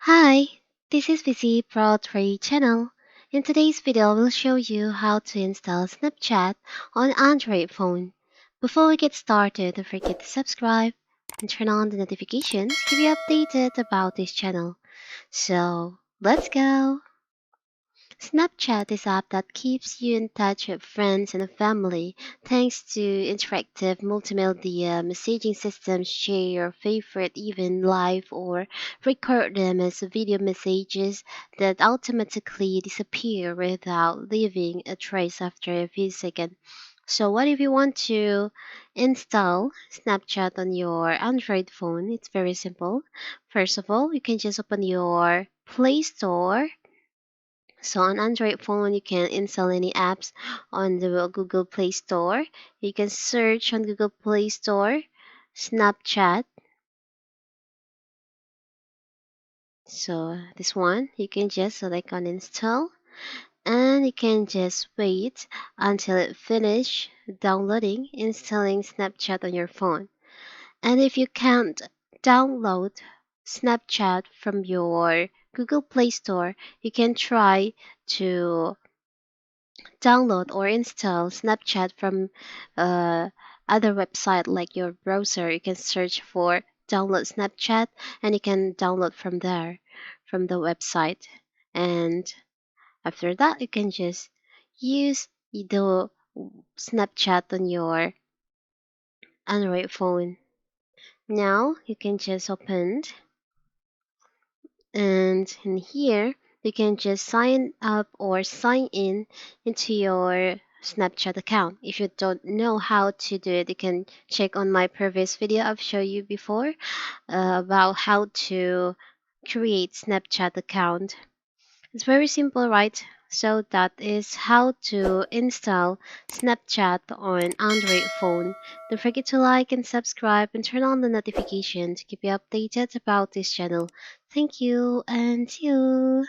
Hi, this is VC Pro 3 channel. In today's video, we'll show you how to install Snapchat on Android phone. Before we get started, don't forget to subscribe and turn on the notifications to keep you updated about this channel. So, let's go! Snapchat is an app that keeps you in touch with friends and family thanks to interactive multimedia messaging systems. Share your favorite even live or record them as video messages that automatically disappear without leaving a trace after a few seconds. So what if you want to install Snapchat on your Android phone? It's very simple. First of all, you can just open your Play Store. So on Android phone, you can install any apps on the Google Play Store. You can search on Google Play Store, Snapchat. So this one, you can just select on install and you can just wait until it finish downloading, installing Snapchat on your phone. And if you can't download Snapchat from your Google Play Store, you can try to download or install Snapchat from other website like your browser. You can search for download Snapchat and you can download from there, from the website. And after that, you can just use the Snapchat on your Android phone. Now you can just open and in here you can just sign up or sign in into your Snapchat account. If you don't know how to do it, you can check on my previous video I've shown you before about how to create Snapchat account. It's very simple, right? So that is how to install Snapchat on Android phone. Don't forget to like and subscribe and turn on the notification to keep you updated about this channel. Thank you and see you.